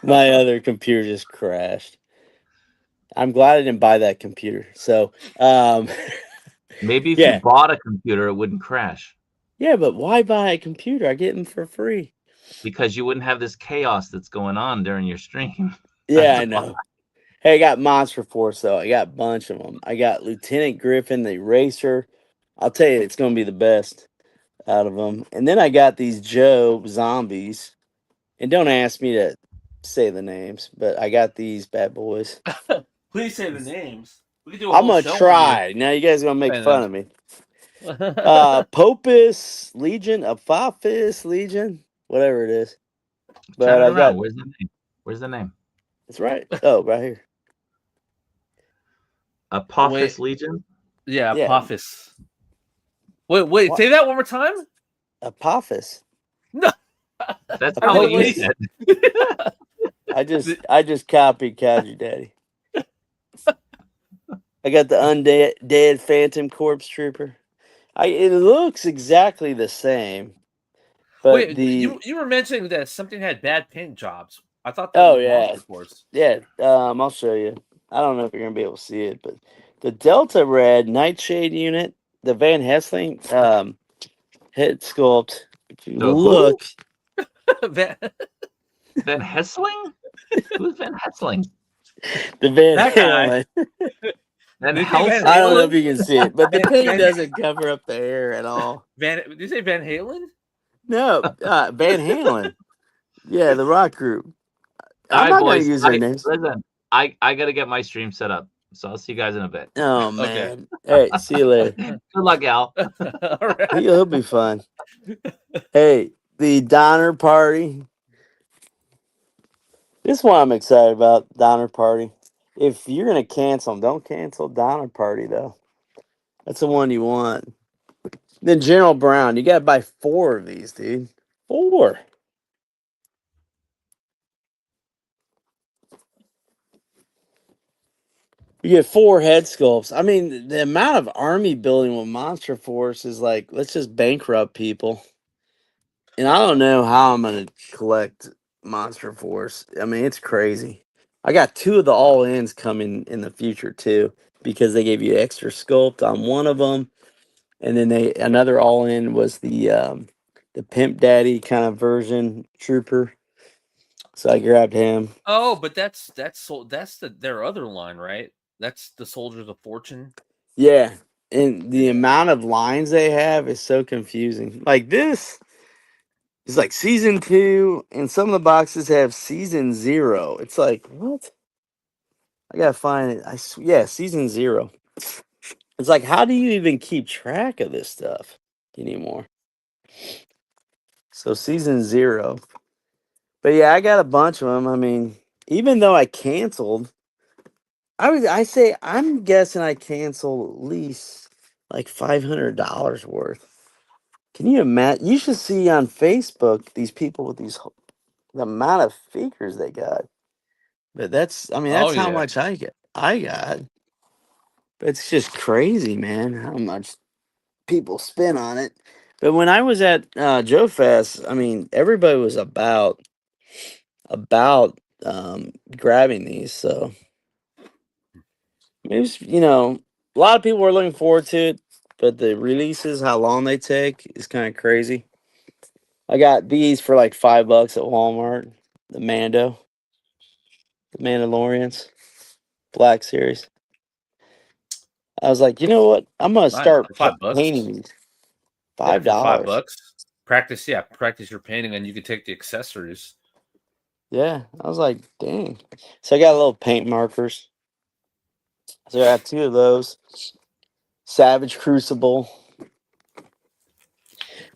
My other computer just crashed. I'm glad I didn't buy that computer. So maybe if you bought a computer, it wouldn't crash. Yeah, but why buy a computer? I get them for free. Because you wouldn't have this chaos that's going on during your stream. Yeah, I know. Hey, I got Monster Force, though. I got a bunch of them. I got Lieutenant Griffin, the Eraser. I'll tell you, it's going to be the best out of them. And then I got these Joe zombies. And don't ask me to say the names, but I got these bad boys. Please say the names. We can do I'm going to try. Now you guys are going to make fun of me. Popus Legion, Apophis Legion, whatever it is. But I got. Where's the name? Where's the name? It's right. Oh, right here. Apophis Legion? Yeah, Apophis. Wait, say that one more time? Apophis. No. That's not what you said. I just copied Kaiju Daddy. I got the undead dead Phantom Corpse Trooper. It looks exactly the same, but Wait, you were mentioning that something had bad paint jobs. I thought that oh was yeah, Monster Force. yeah. I'll show you. I don't know if you're gonna be able to see it, but the Delta Red Nightshade unit, the Van Helsing head sculpt. If you The who? look, Van- Van Helsing? Who's Van Helsing? the Van That guy. Halen. Van Did you say Van Helsing? I don't know if Halen? you can see it, but the Van- paint Van- doesn't cover up the hair at all. Did you say Van Halen? No, Van Halen. Yeah, the rock group. All I'm right, not gonna boys. use their names. Listen, I gotta get my stream set up, so I'll see you guys in a bit. Oh Okay. man. Hey, see you later. Good luck, Al. All right. He'll be fun. Hey, the Donner Party. This is what I'm excited about, Donner Party. If you're gonna cancel them, don't cancel Donner Party though. That's the one you want. Then General Brown, you gotta buy 4 of these, dude. 4. You get 4 head sculpts. I mean, the amount of army building with Monster Force is like, let's just bankrupt people. And I don't know how I'm gonna collect Monster Force. I mean, it's crazy. I got 2 of the all-ins coming in the future too, because they gave you extra sculpt on one of them, and then another all-in was the Pimp Daddy kind of version trooper. So I grabbed him. Oh, but that's their other line, right? That's the Soldiers of Fortune. Yeah, and the amount of lines they have is so confusing. Like this is like season 2, and some of the boxes have season 0. It's like, what? I gotta find it. Yeah, season 0. It's like, how do you even keep track of this stuff anymore? So season 0. But yeah, I got a bunch of them. I mean, even though I canceled, I'm guessing I canceled at least like $500 worth. Can you imagine? You should see on Facebook these people with the amount of figures they got. But that's Oh how yeah. much I got. But it's just crazy, man, how much people spend on it. But when I was at Joe Fest, I mean, everybody was about grabbing these. So it was, a lot of people were looking forward to it, but the releases, how long they take, is kind of crazy. I got these for like $5 at Walmart. The Mandalorians, Black Series. I was like, you know what? I'm gonna Nice. start For $5. painting these. Yeah, for $5. $5. Practice your painting, and you can take the accessories. Yeah, I was like, dang. So I got little paint markers. So I got 2 of those. Savage Crucible.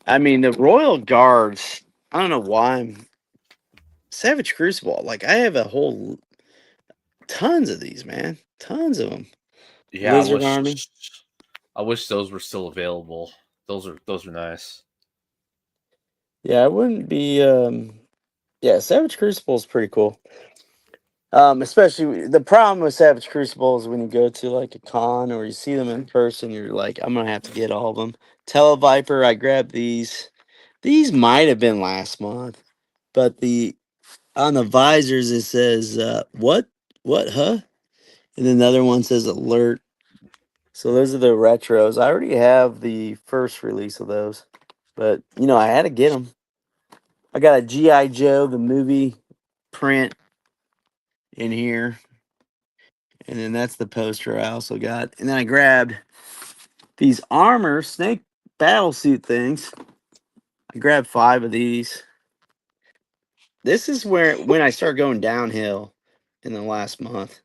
I mean, the Royal Guards. I don't know why I'm Savage Crucible. Like I have a whole tons of these, man. Tons of them. Yeah, Lizard Army. I wish those were still available. Those are nice. Yeah, I wouldn't be. Yeah, Savage Crucible is pretty cool. Especially the problem with Savage Crucible is when you go to like a con or you see them in person, you're like, I'm gonna have to get all of them. Televiper, I grabbed these. These might have been last month, but on the visors it says what huh, and then the other one says alert. So those are the retros. I already have the first release of those, but I had to get them. I got a GI Joe the movie print in here. And then that's the poster I also got. And then I grabbed these armor snake battlesuit things. I grabbed 5 of these. This is when I started going downhill in the last month.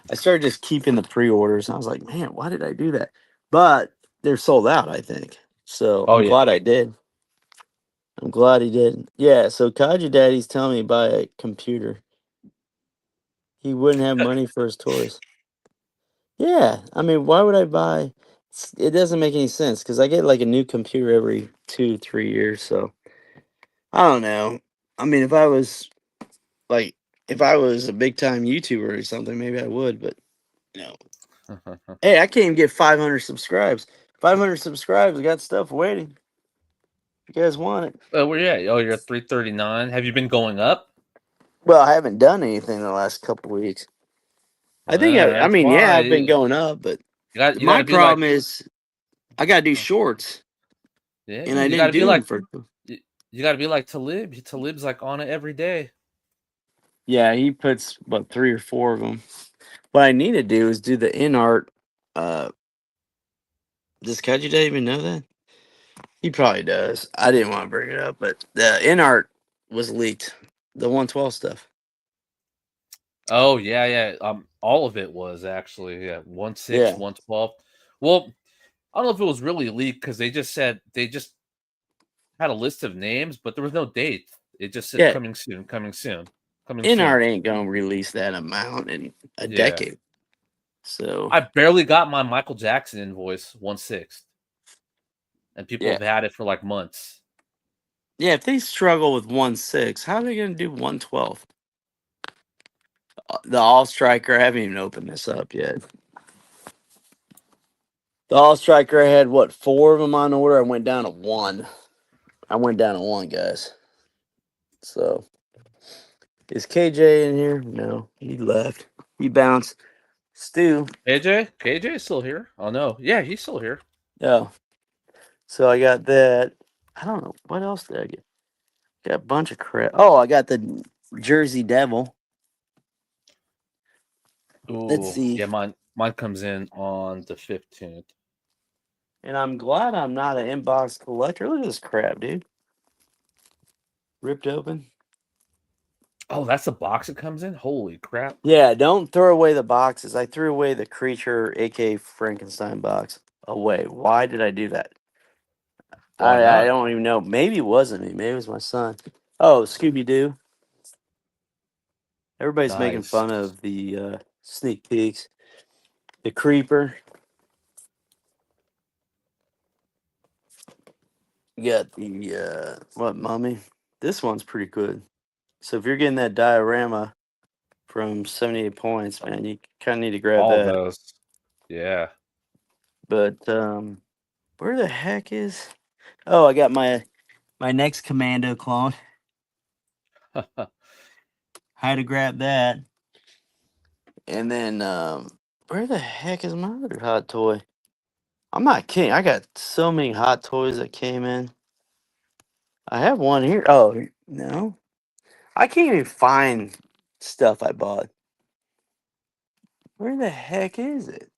I started just keeping the pre-orders. I was like, man, why did I do that? But they're sold out, I think. So I'm glad I did. I'm glad he did. Yeah, so Kaji Daddy's telling me to buy a computer. He wouldn't have money for his toys. Yeah, I mean, why would I buy? It doesn't make any sense because I get like a new computer every 2-3 years. So I don't know. I mean, if I was like if I was a big time YouTuber or something, maybe I would. But no. Hey, I can't even get 500 subscribes. 500 subscribes. I got stuff waiting. If you guys want it. Where you at? Oh, you're at 339. Have you been going up? Well, I haven't done anything the last couple weeks. I think. I That's mean, yeah, why I've been going up, but you my gotta be like, problem is I gotta do shorts, yeah, and I you didn't gotta be do them like, for. you gotta be like Talib. Talib's like on it every day. Yeah, he puts about 3 or 4 of them. What I need to do is do the in art. Does Kaji even know that? He probably does. I didn't want to bring it up, but the in art was leaked. The 112 stuff. Oh yeah. All of it was actually 1/6, Yeah. 1/12. Well, I don't know if it was really leaked because they just said they just had a list of names, but there was no date. It just said Yeah. coming soon, coming soon, coming In soon. art ain't gonna release that amount in a decade. So I barely got my Michael Jackson invoice 1/6, and people Yeah. have had it for like months. yeah, if they struggle with 1/6, how are they gonna do 112? The all striker, I haven't even opened this up yet. The all striker, I had what, 4 of them on order. I went down to 1. Guys. So is KJ in here? No, he left. He bounced. Stu. KJ is still here. Oh no, yeah, he's still here. Yeah. So I got that. I don't know. What else did I get? Got a bunch of crap. Oh, I got the Jersey Devil. Let's Ooh, see. yeah, mine comes in on the 15th. And I'm glad I'm not an inbox collector. Look at this crap, dude. Ripped open. Oh, that's the box it comes in? Holy crap. Yeah, don't throw away the boxes. I threw away the Creature, aka Frankenstein box away. Why did I do that? Why I not? don't even know. Maybe it wasn't me. Maybe it was my son. Oh, Scooby Doo. Everybody's making Nice. fun of the sneak peeks. The Creeper. You got the what, Mummy? This one's pretty good. So if you're getting that diorama from 78 points, man, you kind of need to grab All that. those. Yeah. But where the heck is? Oh, I got my next Commando clone. I had to grab that. And then where the heck is my other hot toy? I'm not kidding. I got so many hot toys that came in. I have one here. Oh, no. I can't even find stuff I bought. Where the heck is it?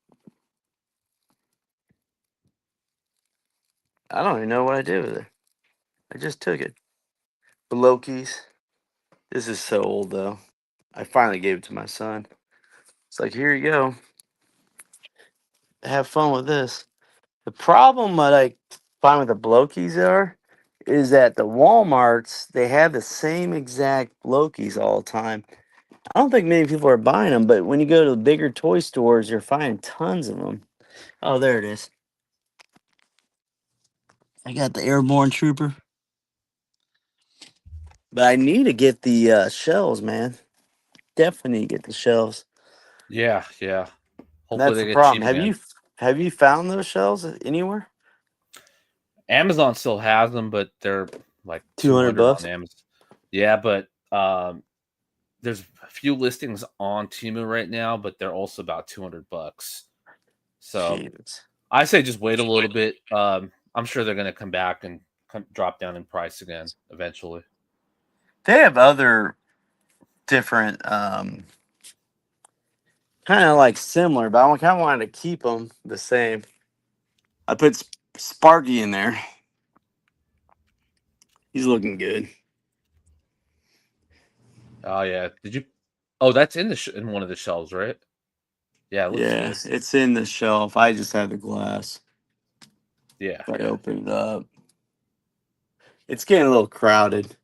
I don't even know what I did with it. I just took it. The Loki's. This is so old, though. I finally gave it to my son. It's like, here you go. Have fun with this. The problem that I find with the Blokies is that the Walmarts, they have the same exact Lokies all the time. I don't think many people are buying them, but when you go to the bigger toy stores, you're finding tons of them. Oh, there it is. I got the Airborne Trooper. But I need to get the shells, man. Definitely need to get the shells. Yeah. And Hopefully that's they the get problem. cheap again. Have you found those shells anywhere? Amazon still has them, but they're like 200 bucks? on Amazon. Yeah, but there's a few listings on Temu right now, but they're also about 200 bucks. So Jeez. I say just wait a little bit. I'm sure they're going to come back and drop down in price again eventually. They have other different, kind of like similar, but I kind of wanted to keep them the same. I put Sparky in there. He's looking good. Oh yeah, did you? Oh, that's in the in one of the shelves, right? Yeah, it looks Yeah, good. it's in the shelf. I just have the glass. Yeah, If I open it up, it's getting a little crowded.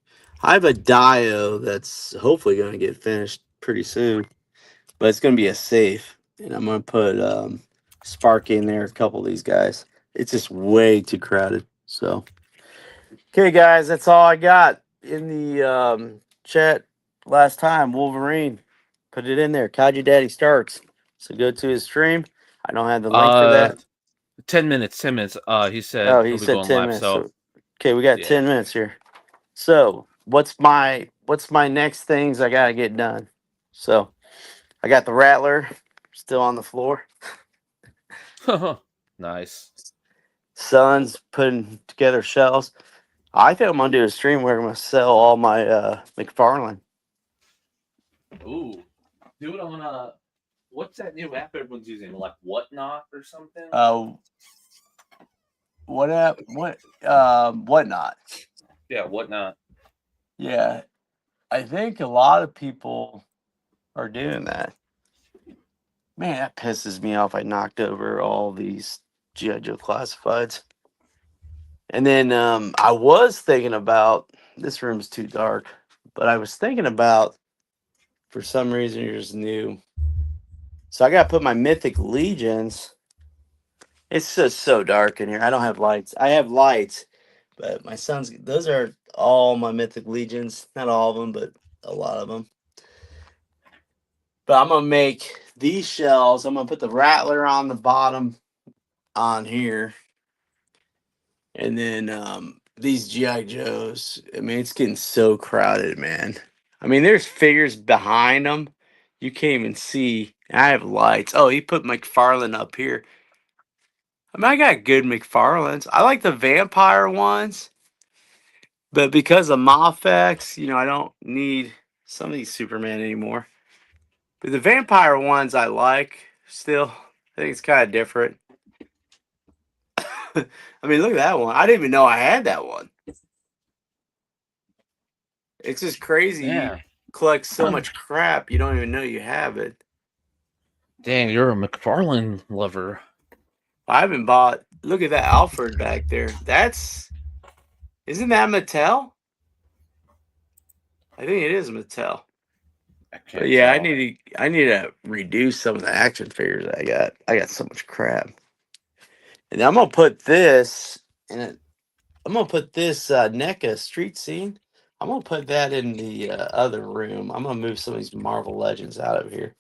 I have a Dio that's hopefully going to get finished pretty soon, but it's going to be a safe, and I'm going to put Sparky in there. A couple of these guys. It's just way too crowded. So, okay, guys, that's all I got in the chat last time, Wolverine. Put it in there. Kaiju Daddy Starks. So go to his stream. I don't have the link for that. 10 minutes. 10 minutes. He said Oh, he'll he be said going 10 live. minutes. So So okay, we got yeah. 10 minutes here. So what's my next things I gotta get done? So I got the Rattler still on the floor. Nice. Son's putting together shelves. I think I'm gonna do a stream where I'm gonna sell all my McFarlane. Ooh, do it on what's that new app everyone's using? Like Whatnot or something? Whatnot. Yeah, Whatnot. Yeah, I think a lot of people are doing that. Man, that pisses me off. I knocked over all these G.I. Joe classifieds. And then I was thinking about, this room's too dark, but I was thinking about, for some reason, here's new. So I got to put my Mythic Legions. It's just so dark in here. I don't have lights. I have lights, but my son's, those are all my Mythic Legions. Not all of them, but a lot of them. But I'm going to make these shells. I'm going to put the Rattler on the bottom on here. And then these G.I. Joes. I mean, it's getting so crowded, man. I mean, there's figures behind them. You can't even see. I have lights. Oh, he put McFarlane up here. I mean, I got good McFarlanes. I like the vampire ones. But because of Mafex, I don't need some of these Superman anymore. But the vampire ones I like still. I think it's kind of different. I mean, look at that one. I didn't even know I had that one. It's just crazy. Yeah. You collect so much crap, you don't even know you have it. Dang, you're a McFarlane lover. I haven't bought. Look at that Alfred back there. Isn't that Mattel? I think it is Mattel. But yeah, tell. I need to reduce some of the action figures I got. I got so much crap. And I'm gonna put this in it. I'm gonna put this NECA street scene. I'm gonna put that in the other room. I'm gonna move some of these Marvel Legends out of here.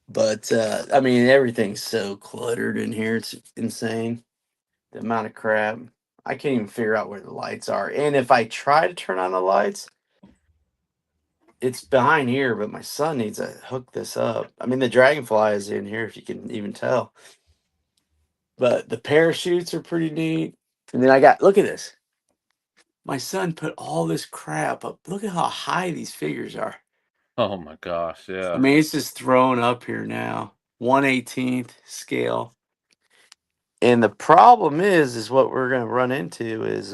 But I mean, everything's so cluttered in here. It's insane. The amount of crap. I can't even figure out where the lights are. And if I try to turn on the lights, it's behind here, but my son needs to hook this up. I mean, the dragonfly is in here, if you can even tell. But the parachutes are pretty neat. And then look at this. My son put all this crap up. Look at how high these figures are. Oh my gosh, yeah. I mean, it's just thrown up here now. 1/18th scale. And the problem is what we're going to run into is,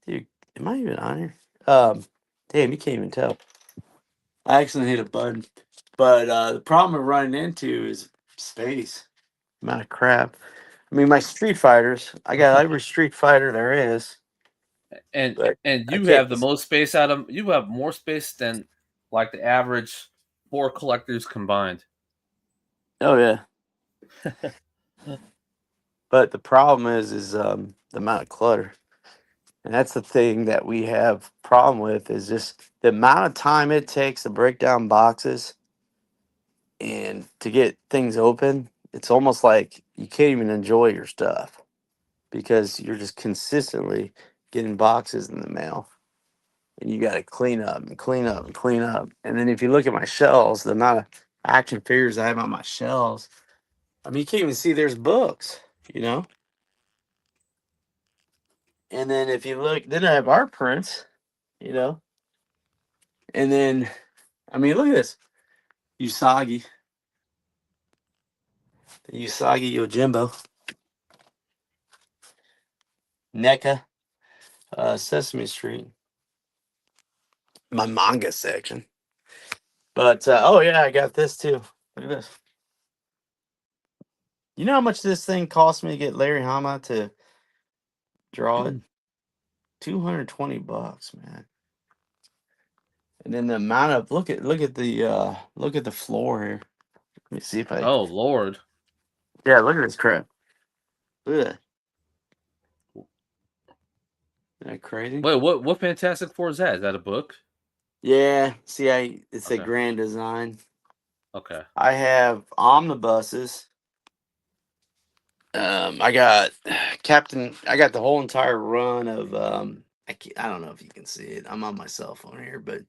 dude, am I even on here? Damn, you can't even tell. I accidentally hit a button. But the problem we're running into is space. Amount of crap. I mean, my Street Fighters, I got every Street Fighter there is. And But you have the most space out of you have more space than like the average 4 collectors combined. Oh yeah. But the problem is the amount of clutter. And that's the thing that we have problem with is just the amount of time it takes to break down boxes and to get things open. It's almost like you can't even enjoy your stuff because you're just consistently getting boxes in the mail. And you got to clean up and clean up and clean up. And then if you look at my shelves, the amount of action figures I have on my shelves, I mean, you can't even see there's books, And then if you look, then I have art prints, And then, I mean, look at this. Usagi. The Usagi Yojimbo. NECA. Sesame Street. My manga section. But, oh yeah, I got this too. Look at this. You know how much this thing cost me to get Larry Hama to draw it? $220, man. And then the amount of look at the floor here. Let me see if I Oh Lord. Yeah, look at this crap. Look at that. Isn't that crazy? Wait, what Fantastic Four is that? Is that a book? Yeah. See, it's a Okay. grand design. Okay. I have omnibuses. I got Captain. I got the whole entire run of. I don't know if you can see it. I'm on my cell phone here, but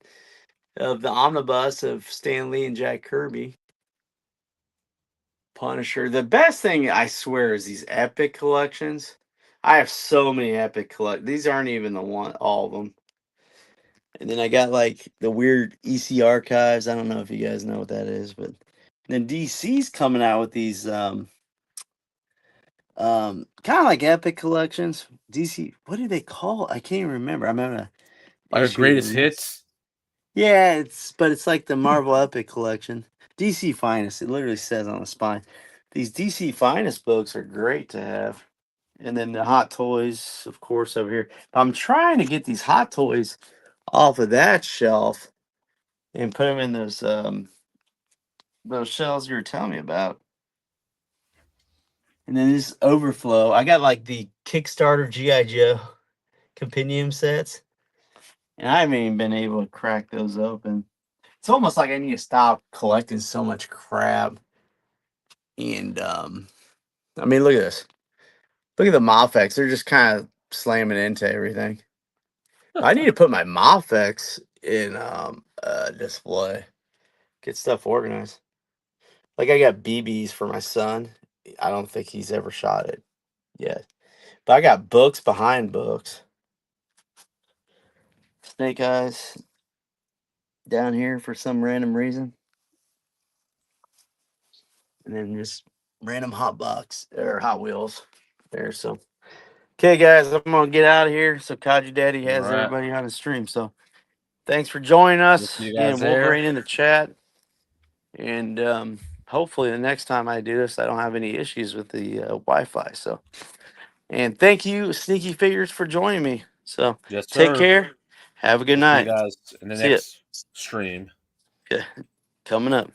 of the omnibus of Stan Lee and Jack Kirby. Punisher. The best thing I swear is these epic collections. I have so many epic collect. These aren't even all of them. And then I got like the weird EC archives. I don't know if you guys know what that is, but then DC's coming out with these kind of like epic collections. DC, what do they call? I can't even remember. I'm gonna Like a issue the greatest next- hits. Yeah, it's like the Marvel Epic Collection. DC Finest. It literally says on the spine. These DC Finest books are great to have. And then the Hot Toys, of course, over here. I'm trying to get these Hot Toys off of that shelf and put them in those shelves you were telling me about. And then this overflow. I got like the Kickstarter G.I. Joe compendium sets. And I haven't even been able to crack those open. It's almost like I need to stop collecting so much crap. And I mean, look at this. Look at the Mofex. They're just kind of slamming into everything. I need to put my Mofex in display. Get stuff organized. Like I got BBs for my son. I don't think he's ever shot it yet. But I got books behind books. Snake Eyes down here for some random reason. And then just random Hot Box or Hot Wheels there. So, okay, guys, I'm gonna get out of here. So, Kaji Daddy has Alright. everybody on the stream. So, thanks for joining us. see you guys And there. Wolverine in the chat. And hopefully, the next time I do this, I don't have any issues with the Wi-Fi. So, and thank you, Sneaky Figures, for joining me. So, Yes, take sir. care. Have a good See you night. guys in the See ya. next stream. Coming up.